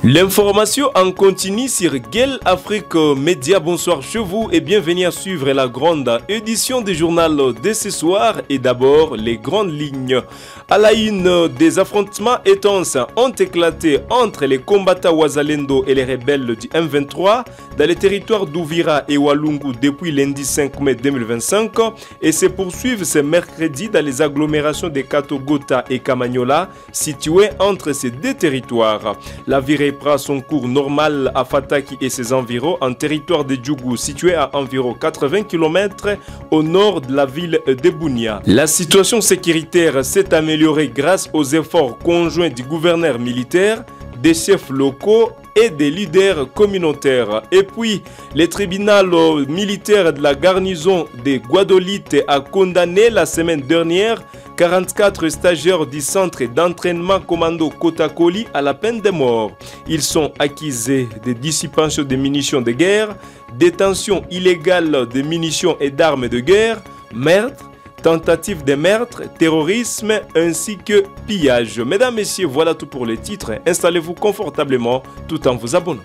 L'information en continue sur Guel Afrique Média. Bonsoir chez vous et bienvenue à suivre la grande édition du journal de ce soir. Et d'abord, les grandes lignes. À la une, des affrontements intenses ont éclaté entre les combattants Wazalendo et les rebelles du M23 dans les territoires d'Ouvira et Walungu depuis lundi 5 mai 2025 et se poursuivent ce mercredi dans les agglomérations de Katogota et Kamanyola situées entre ces deux territoires. La vie reprend son cours normal à Fataki et ses environs en territoire de Djougou situé à environ 80 km au nord de la ville de Bunia. La situation sécuritaire s'est améliorée grâce aux efforts conjoints du gouverneur militaire, des chefs locaux et des leaders communautaires. Et puis, le tribunal militaire de la garnison de Guadolite a condamné la semaine dernière 44 stagiaires du centre d'entraînement commando Kotakoli à la peine de mort. Ils sont accusés de dissipation de munitions de guerre, détention illégale de munitions et d'armes de guerre, meurtre, tentative de meurtre, terrorisme ainsi que pillage. Mesdames, Messieurs, voilà tout pour les titres. Installez-vous confortablement tout en vous abonnant.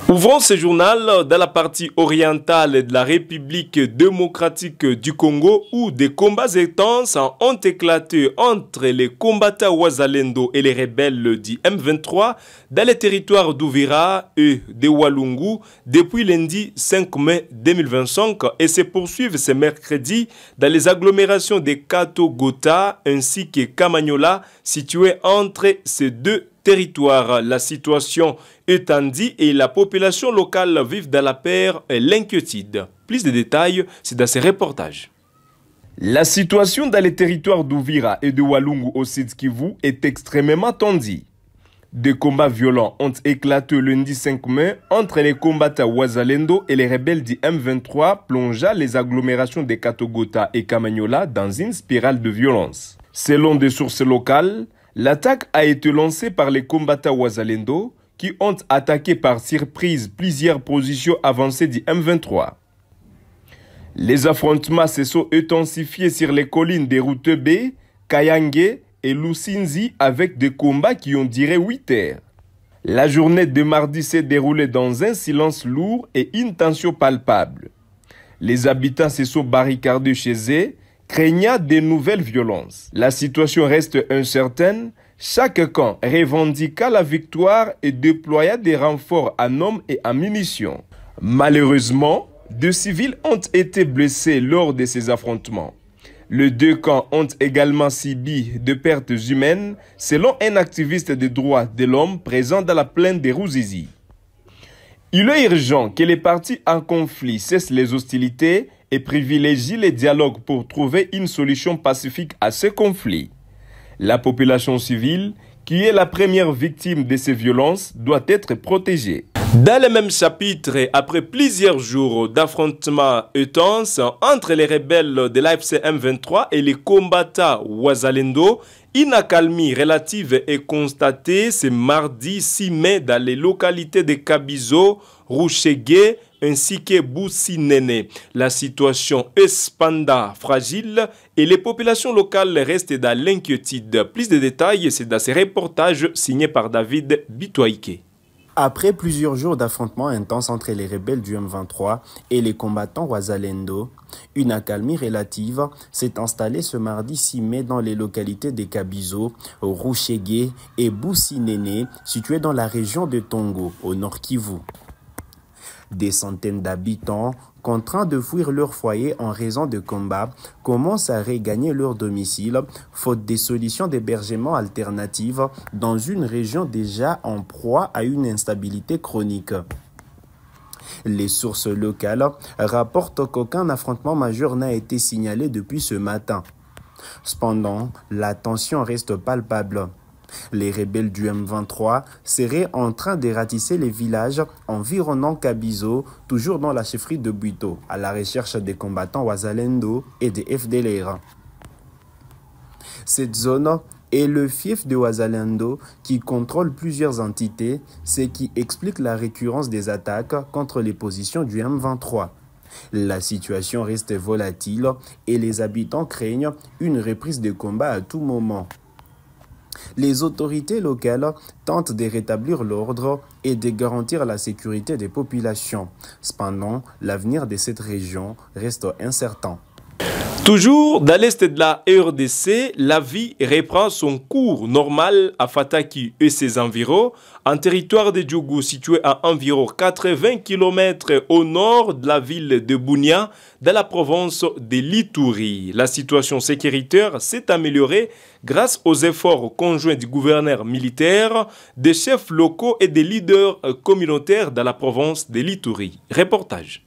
Ouvrons ce journal dans la partie orientale de la République démocratique du Congo où des combats intenses ont éclaté entre les combattants Wazalendo et les rebelles du M23 dans les territoires d'Ouvira et de Walungu depuis lundi 5 mai 2025 et se poursuivent ce mercredi dans les agglomérations de Katogota ainsi que Kamanyola situées entre ces deux territoire. La situation est tendue et la population locale vit dans la peur et l'inquiétude. Plus de détails, c'est dans ces reportages. La situation dans les territoires d'Ouvira et de Walungu au Sud Kivu est extrêmement tendue. Des combats violents ont éclaté lundi 5 mai entre les combattants Wazalendo et les rebelles du M23, plongeant les agglomérations de Katogota et Kamanyola dans une spirale de violence. Selon des sources locales, l'attaque a été lancée par les combattants Wazalendo qui ont attaqué par surprise plusieurs positions avancées du M23. Les affrontements se sont intensifiés sur les collines des routes B, Kayange et Lusinzi avec des combats qui ont duré 8 heures. La journée de mardi s'est déroulée dans un silence lourd et une tension palpable. Les habitants se sont barricadés chez eux, craignant de nouvelles violences. La situation reste incertaine. Chaque camp revendiqua la victoire et déploya des renforts en hommes et en munitions. Malheureusement, deux civils ont été blessés lors de ces affrontements. Les deux camps ont également subi de pertes humaines, selon un activiste des droits de l'homme présent dans la plaine de Ruzizi. Il est urgent que les parties en conflit cessent les hostilités et privilégie les dialogues pour trouver une solution pacifique à ce conflit. La population civile, qui est la première victime de ces violences, doit être protégée. Dans le même chapitre, après plusieurs jours d'affrontements intenses entre les rebelles de l'AFC M23 et les combattants Wazalendo, une accalmie relative est constatée ce mardi 6 mai dans les localités de Kabizo, Rouchegué ainsi que Boussinene. La situation est cependant fragile et les populations locales restent dans l'inquiétude. Plus de détails, c'est dans ces reportages signés par David Bitoike. Après plusieurs jours d'affrontements intenses entre les rebelles du M23 et les combattants Wazalendo, une accalmie relative s'est installée ce mardi 6 mai dans les localités de Kabizo, Rouchegué et Boussinene, situées dans la région de Tongo, au nord Kivu. Des centaines d'habitants, contraints de fuir leur foyer en raison de combats, commencent à regagner leur domicile, faute des solutions d'hébergement alternatives dans une région déjà en proie à une instabilité chronique. Les sources locales rapportent qu'aucun affrontement majeur n'a été signalé depuis ce matin. Cependant, la tension reste palpable. Les rebelles du M23 seraient en train de ratisser les villages environnant Kabizo, toujours dans la chefferie de Buito, à la recherche des combattants Wazalendo et des FDLR. Cette zone est le fief de Wazalendo qui contrôle plusieurs entités, ce qui explique la récurrence des attaques contre les positions du M23. La situation reste volatile et les habitants craignent une reprise de combat à tout moment. Les autorités locales tentent de rétablir l'ordre et de garantir la sécurité des populations. Cependant, l'avenir de cette région reste incertain. Toujours dans l'est de la RDC, la vie reprend son cours normal à Fataki et ses environs, en territoire de Djougou situé à environ 80 km au nord de la ville de Bunia, dans la province de l'Ituri. La situation sécuritaire s'est améliorée grâce aux efforts conjoints du gouverneur militaire, des chefs locaux et des leaders communautaires dans la province de l'Ituri. Reportage.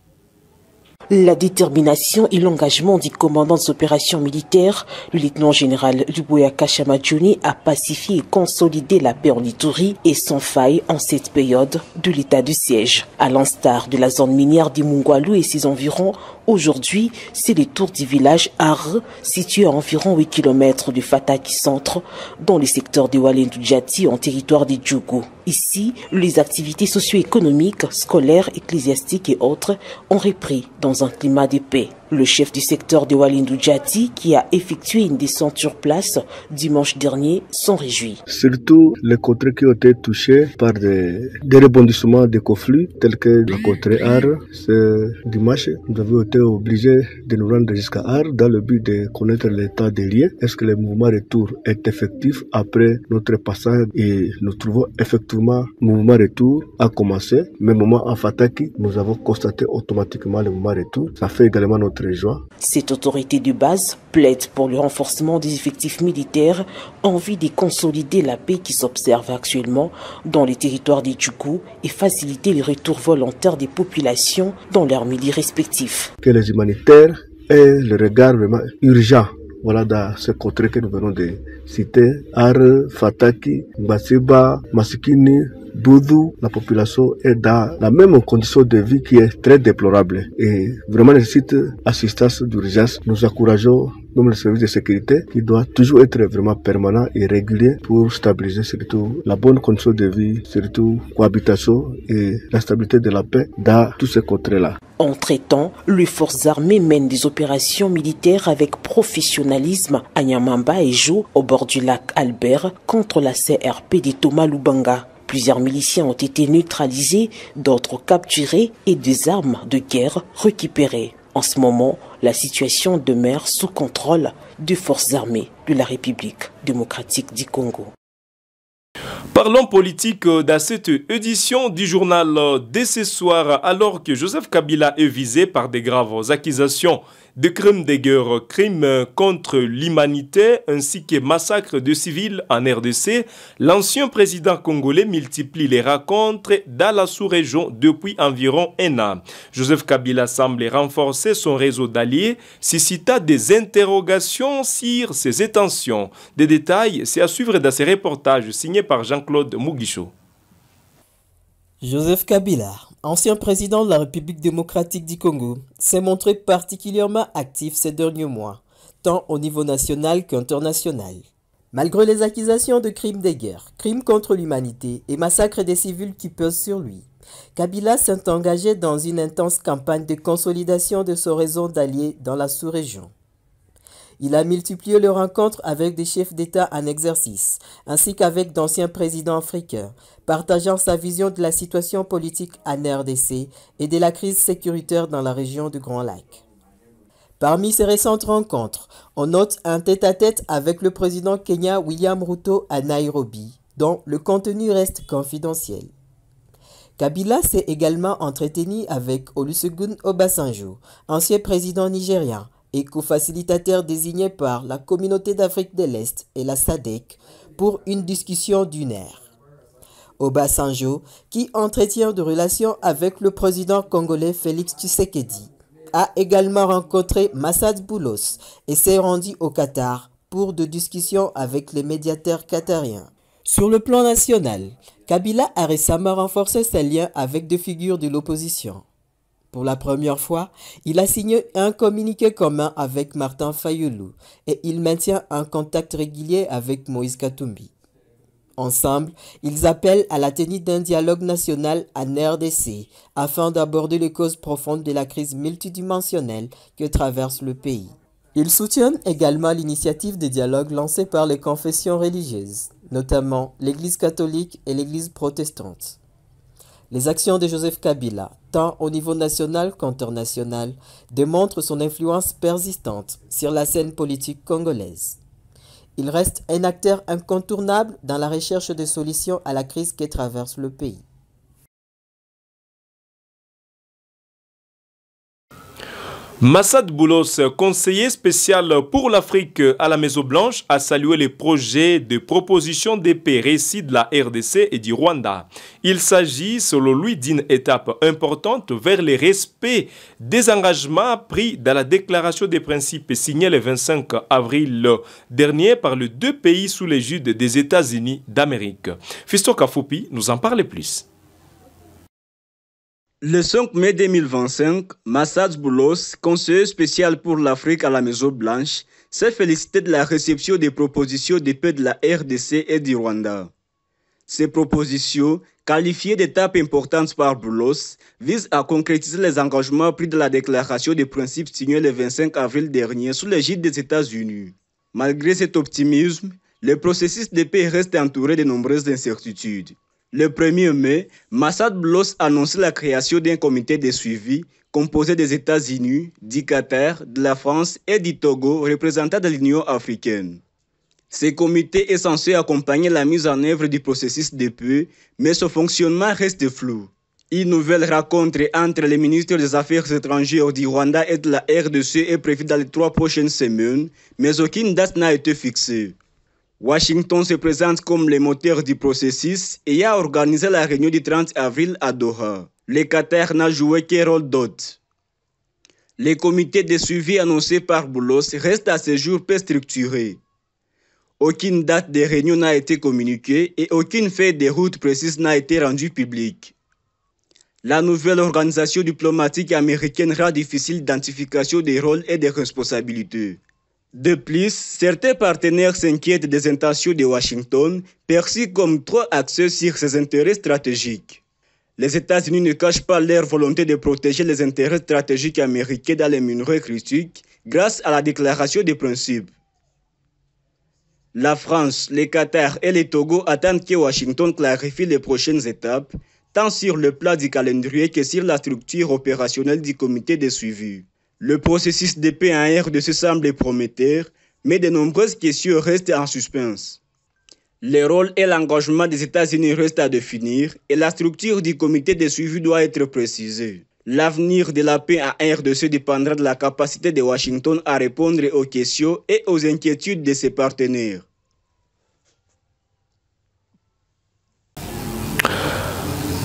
La détermination et l'engagement du commandant des opérations militaires, le lieutenant-général Luboya Kashamadjouni, a pacifié et consolidé la paix en Ituri et sans faille en cette période de l'état de siège. À l'instar de la zone minière du Mungwalu et ses environs, aujourd'hui, c'est le tour du village Are, situé à environ 8 km du Fataki Centre, dans le secteur de Walendu-Djati en territoire de Djougou. Ici, les activités socio-économiques, scolaires, ecclésiastiques et autres ont repris dans un climat de paix. Le chef du secteur de Walendu-Djati, qui a effectué une descente sur place dimanche dernier, s'en réjouit. Surtout les contrées qui ont été touchées par des rebondissements de conflits, tels que la contrée Ar. Ce dimanche, nous avons été obligés de nous rendre jusqu'à Ar dans le but de connaître l'état des lieux. Est-ce que le mouvement retour est effectif après notre passage? Et nous trouvons effectivement le mouvement retour a commencé. Même moment à Fataki, nous avons constaté automatiquement le mouvement retour. Ça fait également notre joie. Cette autorité de base plaide pour le renforcement des effectifs militaires en vue de consolider la paix qui s'observe actuellement dans les territoires des Djougou et faciliter le retour volontaire des populations dans leurs milieux respectifs. Que les humanitaires aient le regard vraiment urgent. Voilà dans ce contrées que nous venons de citer, Ar, Fataki, Mbasiba, Masikini, Doudou, la population est dans la même condition de vie qui est très déplorable et vraiment nécessite assistance d'urgence. Nous encourageons même le service de sécurité qui doit toujours être vraiment permanent et régulier pour stabiliser surtout la bonne condition de vie, surtout cohabitation et la stabilité de la paix dans tous ces contrées-là. Entre-temps, les forces armées mènent des opérations militaires avec professionnalisme à Nyamamba et Jo, au bord du lac Albert, contre la CRP de Thomas Lubanga. Plusieurs miliciens ont été neutralisés, d'autres capturés et des armes de guerre récupérées. En ce moment, la situation demeure sous contrôle des forces armées de la République démocratique du Congo. Parlons politique dans cette édition du journal de ce soir, alors que Joseph Kabila est visé par des graves accusations de crimes de guerre, crimes contre l'humanité ainsi que massacres de civils en RDC. L'ancien président congolais multiplie les rencontres dans la sous-région depuis environ un an. Joseph Kabila semble renforcer son réseau d'alliés, suscitant des interrogations sur ses intentions. Des détails, c'est à suivre dans ces reportages signés par Jean-Claude Mugisho. Joseph Kabila, ancien président de la République démocratique du Congo, s'est montré particulièrement actif ces derniers mois, tant au niveau national qu'international. Malgré les accusations de crimes de guerre, crimes contre l'humanité et massacres des civils qui pesent sur lui, Kabila s'est engagé dans une intense campagne de consolidation de son réseau d'alliés dans la sous-région. Il a multiplié les rencontres avec des chefs d'État en exercice, ainsi qu'avec d'anciens présidents africains, partageant sa vision de la situation politique en RDC et de la crise sécuritaire dans la région du Grand Lac. Parmi ces récentes rencontres, on note un tête-à-tête avec le président Kenya William Ruto à Nairobi, dont le contenu reste confidentiel. Kabila s'est également entretenu avec Olusegun Obasanjo, ancien président nigérien, et co-facilitateur désigné par la Communauté d'Afrique de l'Est et la SADC pour une discussion d'une heure. Obasanjo, qui entretient de relations avec le président congolais Félix Tshisekedi, a également rencontré Massad Boulos et s'est rendu au Qatar pour des discussions avec les médiateurs qatariens. Sur le plan national, Kabila a récemment renforcé ses liens avec des figures de l'opposition. Pour la première fois, il a signé un communiqué commun avec Martin Fayulu et il maintient un contact régulier avec Moïse Katumbi. Ensemble, ils appellent à la tenue d'un dialogue national en RDC afin d'aborder les causes profondes de la crise multidimensionnelle que traverse le pays. Ils soutiennent également l'initiative de dialogue lancée par les confessions religieuses, notamment l'Église catholique et l'Église protestante. Les actions de Joseph Kabila, tant au niveau national qu'international, démontrent son influence persistante sur la scène politique congolaise. Il reste un acteur incontournable dans la recherche de solutions à la crise que traverse le pays. Massad Boulos, conseiller spécial pour l'Afrique à la Maison-Blanche, a salué les projets de proposition de paix récits de la RDC et du Rwanda. Il s'agit, selon lui, d'une étape importante vers le respect des engagements pris dans la déclaration des principes signée le 25 avril dernier par les deux pays sous l'égide des États-Unis d'Amérique. Fiston Kafoupi nous en parle plus. Le 5 mai 2025, Massad Boulos, conseiller spécial pour l'Afrique à la Maison-Blanche, s'est félicité de la réception des propositions de paix de la RDC et du Rwanda. Ces propositions, qualifiées d'étapes importantes par Boulos, visent à concrétiser les engagements pris dans la déclaration des principes signée le 25 avril dernier sous l'égide des États-Unis. Malgré cet optimisme, le processus de paix reste entouré de nombreuses incertitudes. Le 1er mai, Massad Boulos a annoncé la création d'un comité de suivi composé des États-Unis, du Qatar, de la France et du Togo, représentant de l'Union africaine. Ce comité est censé accompagner la mise en œuvre du processus de paix, mais son fonctionnement reste flou. Une nouvelle rencontre entre les ministres des Affaires étrangères du Rwanda et de la RDC est prévue dans les 3 prochaines semaines, mais aucune date n'a été fixée. Washington se présente comme le moteur du processus et a organisé la réunion du 30 avril à Doha. Le Qatar n'a joué qu'un rôle d'hôte. Le comité de suivi annoncé par Boulos reste à ce jour peu structuré. Aucune date de réunion n'a été communiquée et aucune feuille de route précise n'a été rendue publique. La nouvelle organisation diplomatique américaine rend difficile l'identification des rôles et des responsabilités. De plus, certains partenaires s'inquiètent des intentions de Washington, perçues comme trop axées sur ses intérêts stratégiques. Les États-Unis ne cachent pas leur volonté de protéger les intérêts stratégiques américains dans les minerais critiques grâce à la déclaration des principes. La France, le Qatar et le Togo attendent que Washington clarifie les prochaines étapes, tant sur le plan du calendrier que sur la structure opérationnelle du comité de suivi. Le processus de paix en RDC semble prometteur, mais de nombreuses questions restent en suspens. Le rôle et l'engagement des États-Unis restent à définir et la structure du comité de suivi doit être précisée. L'avenir de la paix en RDC dépendra de la capacité de Washington à répondre aux questions et aux inquiétudes de ses partenaires.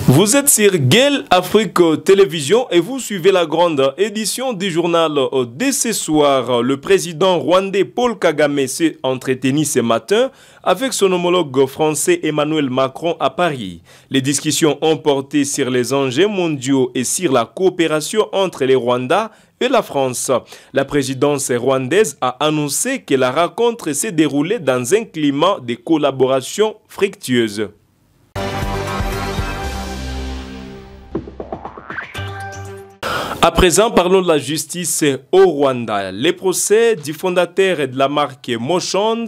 Vous êtes sur Gale Afrique Télévision et vous suivez la grande édition du journal de ce soir. Le président rwandais Paul Kagame s'est entretenu ce matin avec son homologue français Emmanuel Macron à Paris. Les discussions ont porté sur les enjeux mondiaux et sur la coopération entre les Rwandais et la France. La présidence rwandaise a annoncé que la rencontre s'est déroulée dans un climat de collaboration fructueuse. À présent, parlons de la justice au Rwanda. Les procès du fondateur de la marque Moshons,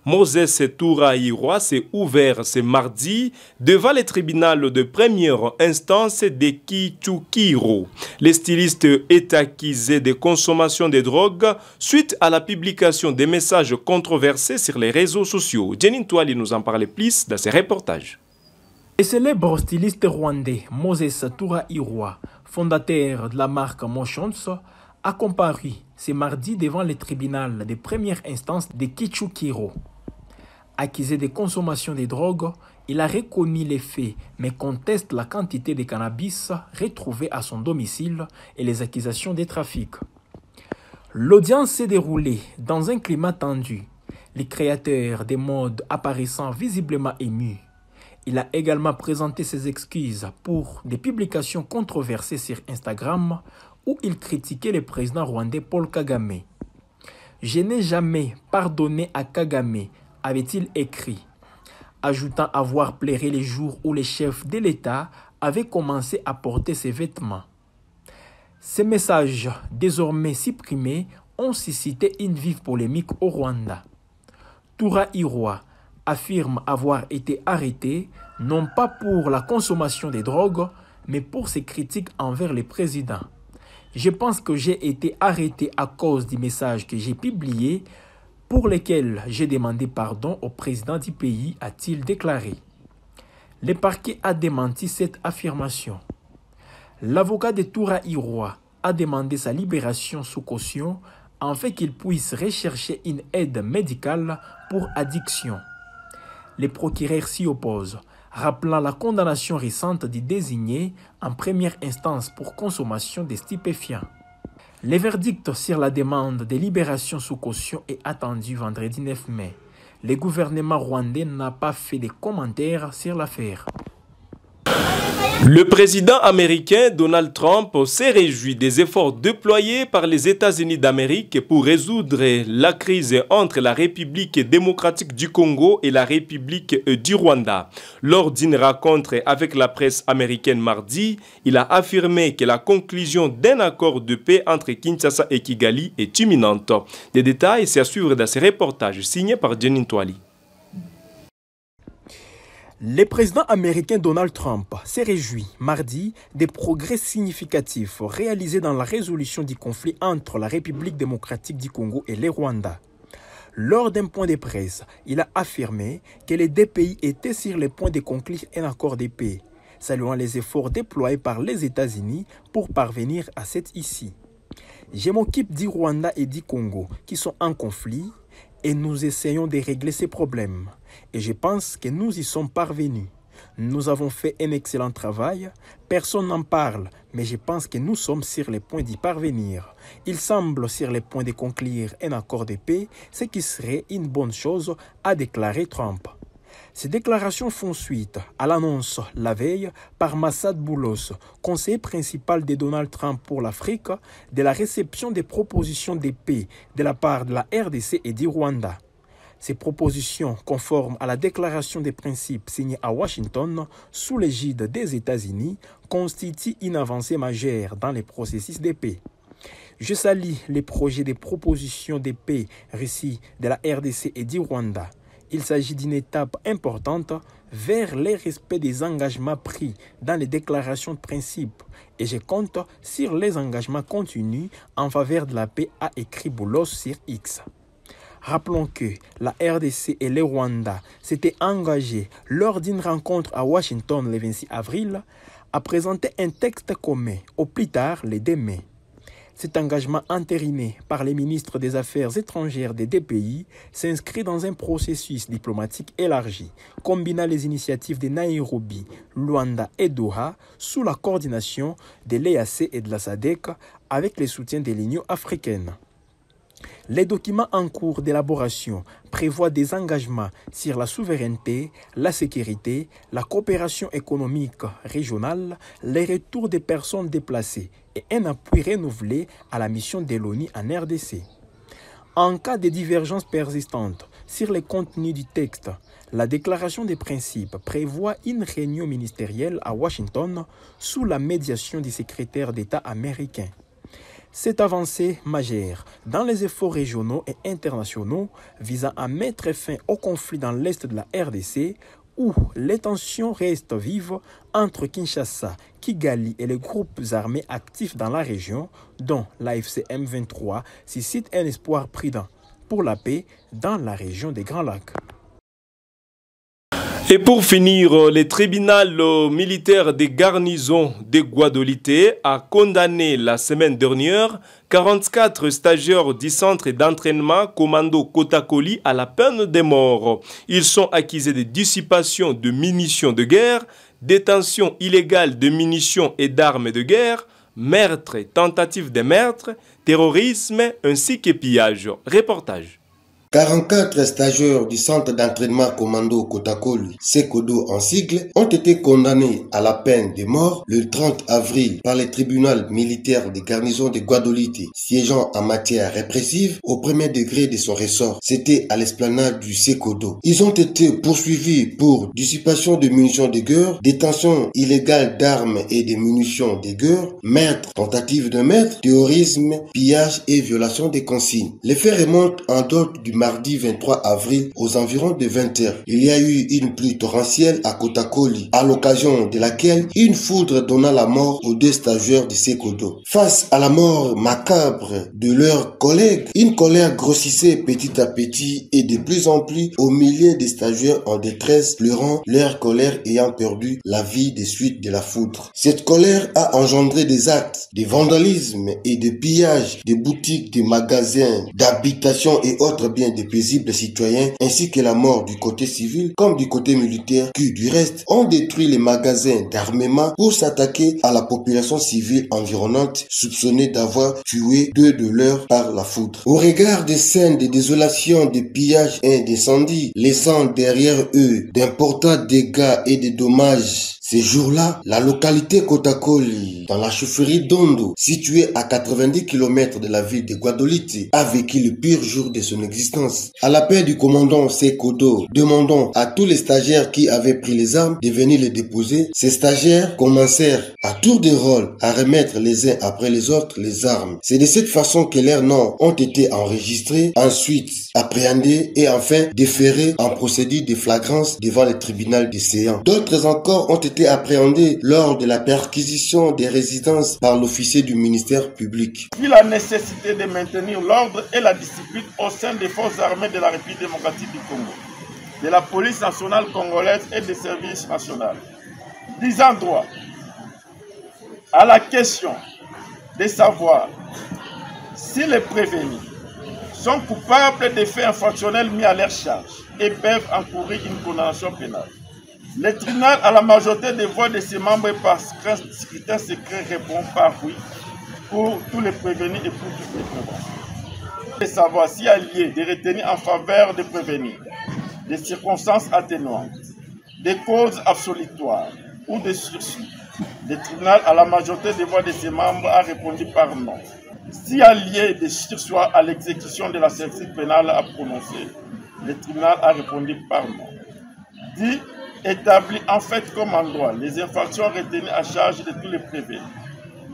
Moses Touraïroi, s'est ouvert ce mardi devant le tribunal de première instance de Kichukiro. Le styliste est accusé de consommation de drogue suite à la publication des messages controversés sur les réseaux sociaux. Jenny Touali nous en parle plus dans ce reportage. Le célèbre styliste rwandais Moses Touraïroi, fondateur de la marque Moshons, a comparu ce mardi devant le tribunal de première instance de Kichukiro. Accusé de consommation de drogue, il a reconnu les faits mais conteste la quantité de cannabis retrouvée à son domicile et les accusations de trafic. L'audience s'est déroulée dans un climat tendu, les créateurs des modes apparaissant visiblement émus. Il a également présenté ses excuses pour des publications controversées sur Instagram où il critiquait le président rwandais Paul Kagame. « Je n'ai jamais pardonné à Kagame », avait-il écrit. ajoutant avoir pleuré les jours où les chefs de l'État avaient commencé à porter ces vêtements. Ces messages, désormais supprimés, ont suscité une vive polémique au Rwanda. Toura Irwa affirme avoir été arrêté non pas pour la consommation des drogues, mais pour ses critiques envers le président. Je pense que j'ai été arrêté à cause du message que j'ai publié pour lesquels j'ai demandé pardon au président du pays, a-t-il déclaré. Le parquet a démenti cette affirmation. L'avocat de Toura Irwa a demandé sa libération sous caution afin qu'il puisse rechercher une aide médicale pour addiction. Les procureurs s'y opposent, rappelant la condamnation récente du désigné en première instance pour consommation de stupéfiants. Le verdict sur la demande de libération sous caution est attendu vendredi 9 mai. Le gouvernement rwandais n'a pas fait de commentaires sur l'affaire. Le président américain Donald Trump s'est réjoui des efforts déployés par les États-Unis d'Amérique pour résoudre la crise entre la République démocratique du Congo et la République du Rwanda. Lors d'une rencontre avec la presse américaine mardi, il a affirmé que la conclusion d'un accord de paix entre Kinshasa et Kigali est imminente. Des détails, c'est à suivre dans ce reportage signé par Jenin Toali. Le président américain Donald Trump s'est réjoui mardi des progrès significatifs réalisés dans la résolution du conflit entre la République démocratique du Congo et le Rwanda. Lors d'un point de presse, il a affirmé que les deux pays étaient sur le point de conclure un accord de paix, saluant les efforts déployés par les États-Unis pour parvenir à cette issue. Je m'occupe du Rwanda et du Congo qui sont en conflit et nous essayons de régler ces problèmes. Et je pense que nous y sommes parvenus. Nous avons fait un excellent travail. Personne n'en parle, mais je pense que nous sommes sur le point d'y parvenir. Il semble sur le point de conclure un accord de paix, ce qui serait une bonne chose, a déclaré Trump. Ces déclarations font suite à l'annonce la veille par Massad Boulos, conseiller principal de Donald Trump pour l'Afrique, de la réception des propositions de paix de la part de la RDC et du Rwanda. Ces propositions, conformes à la déclaration des principes signée à Washington sous l'égide des États-Unis, constituent une avancée majeure dans les processus de paix. Je salue les projets de propositions de paix reçus de la RDC et du Rwanda. Il s'agit d'une étape importante vers le respect des engagements pris dans les déclarations de principe et je compte sur les engagements continus en faveur de la paix, a écrit Boulos sur X. Rappelons que la RDC et le Rwanda s'étaient engagés lors d'une rencontre à Washington le 26 avril à présenter un texte commun au plus tard le 2 mai. Cet engagement entériné par les ministres des Affaires étrangères des deux pays s'inscrit dans un processus diplomatique élargi, combinant les initiatives de Nairobi, Luanda et Doha sous la coordination de l'EAC et de la SADC avec le soutien de l'Union africaine. Les documents en cours d'élaboration prévoient des engagements sur la souveraineté, la sécurité, la coopération économique régionale, les retours des personnes déplacées et un appui renouvelé à la mission de l'ONU en RDC. En cas de divergences persistantes sur les contenus du texte, la déclaration des principes prévoit une réunion ministérielle à Washington sous la médiation du secrétaire d'État américain. Cette avancée majeure dans les efforts régionaux et internationaux visant à mettre fin au conflit dans l'est de la RDC où les tensions restent vives entre Kinshasa, Kigali et les groupes armés actifs dans la région, dont l'AFC M23, suscite un espoir prudent pour la paix dans la région des Grands Lacs. Et pour finir, le tribunal militaire des garnisons de Guadolité a condamné la semaine dernière 44 stagiaires du centre d'entraînement commando Kotakoli à la peine de mort. Ils sont accusés de dissipation de munitions de guerre, détention illégale de munitions et d'armes de guerre, meurtre, tentative de meurtre, terrorisme ainsi que pillage. Reportage. 44 stagiaires du centre d'entraînement commando Kotakoli, Sekodo en sigle, ont été condamnés à la peine de mort le 30 avril par les tribunaux militaires des garnisons de Guadolite, siégeant en matière répressive au premier degré de son ressort. C'était à l'esplanade du Sekodo. Ils ont été poursuivis pour dissipation de munitions de guerre, détention illégale d'armes et de munitions de guerre, meurtre, tentative de meurtre, terrorisme, pillage et violation des consignes. Les faits remontent en date du mardi 23 avril aux environs de 20h. Il y a eu une pluie torrentielle à Kotakoli, à l'occasion de laquelle une foudre donna la mort aux 2 stagiaires de Sekodo. Face à la mort macabre de leurs collègues, une colère grossissait petit à petit et de plus en plus aux milliers de stagiaires en détresse, pleurant leur colère ayant perdu la vie des suites de la foudre. Cette colère a engendré des actes de vandalisme et de pillage de boutiques, de magasins, d'habitations et autres biens de paisibles citoyens, ainsi que la mort du côté civil comme du côté militaire qui, du reste, ont détruit les magasins d'armement pour s'attaquer à la population civile environnante, soupçonnée d'avoir tué 2 de leurs par la foudre. Au regard des scènes de désolation, de pillage et d'incendie, laissant derrière eux d'importants dégâts et de dommages, ces jours-là, la localité Kotakoli, dans la chaufferie d'Ondo, située à 90 km de la ville de Guadolite, a vécu le pire jour de son existence. À l'appel du commandant Sekodo, demandant à tous les stagiaires qui avaient pris les armes de venir les déposer, ces stagiaires commencèrent à tour de rôle à remettre les uns après les autres les armes. C'est de cette façon que leurs noms ont été enregistrés, ensuite appréhendés et enfin déférés en procédure de flagrance devant le tribunal de Séan. D'autres encore ont été appréhendés lors de la perquisition des résidences par l'officier du ministère public. Puis la nécessité de maintenir l'ordre et la discipline au sein des forces armées de la République démocratique du Congo, de la police nationale congolaise et des services nationaux. Disant droit à la question de savoir si les prévenus sont coupables des faits infractionnels mis à leur charge et peuvent encourir une condamnation pénale. Le tribunal, à la majorité des voix de ses membres et par scrutin secret, répond par oui pour tous les prévenus et pour toutes les préventions. De savoir s'il y a lieu de retenir en faveur des prévenus des circonstances atténuantes, des causes absolutoires ou des sursis. Le tribunal, à la majorité des voix de ses membres, a répondu par non. S'il y a lieu de sursoir à l'exécution de la sentence pénale à prononcer, le tribunal a répondu par non. Dit établit en fait comme en droit les infractions retenues à charge de tous les prévenus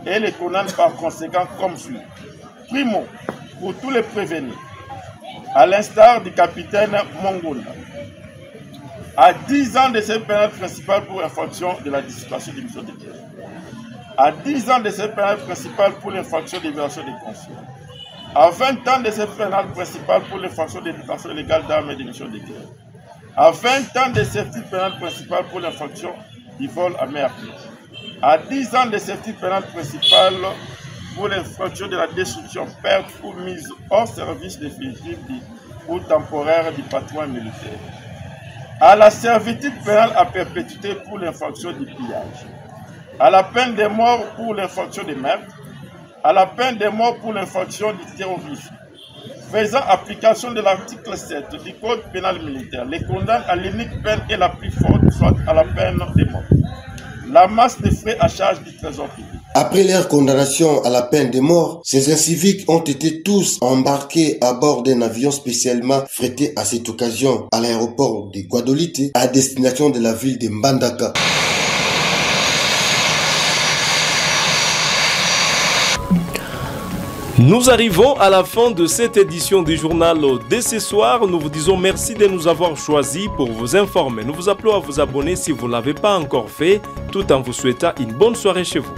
et les condamne par conséquent comme suit. Primo, pour tous les prévenus, à l'instar du capitaine Mongona, à 10 ans de cette pénale principale pour infraction de la dissipation des missions de guerre, à 10 ans de cette pénale principale pour l'infraction de violation des consignes, à 20 ans de cette pénale principale pour l'infraction de détention illégale d'armes et de missions de guerre, à 20 ans de certitude pénale principale pour l'infraction du vol à main armée, à 10 ans de certitude pénale principale pour l'infraction de la destruction, perte ou mise hors service définitive ou temporaire du patrimoine militaire, à la servitude pénale à perpétuité pour l'infraction du pillage, à la peine de mort pour l'infraction de meurtre, à la peine de mort pour l'infraction du terrorisme, faisant application de l'article 7 du Code pénal militaire, les condamne à l'unique peine et la plus forte, soit à la peine de mort. La masse des frais à charge du trésor public. Après leur condamnation à la peine de mort, ces inciviques ont été tous embarqués à bord d'un avion spécialement frété à cette occasion à l'aéroport de Guadolite à destination de la ville de Mbandaka. Nous arrivons à la fin de cette édition du journal de ce soir. Nous vous disons merci de nous avoir choisis pour vous informer. Nous vous appelons à vous abonner si vous ne l'avez pas encore fait, tout en vous souhaitant une bonne soirée chez vous.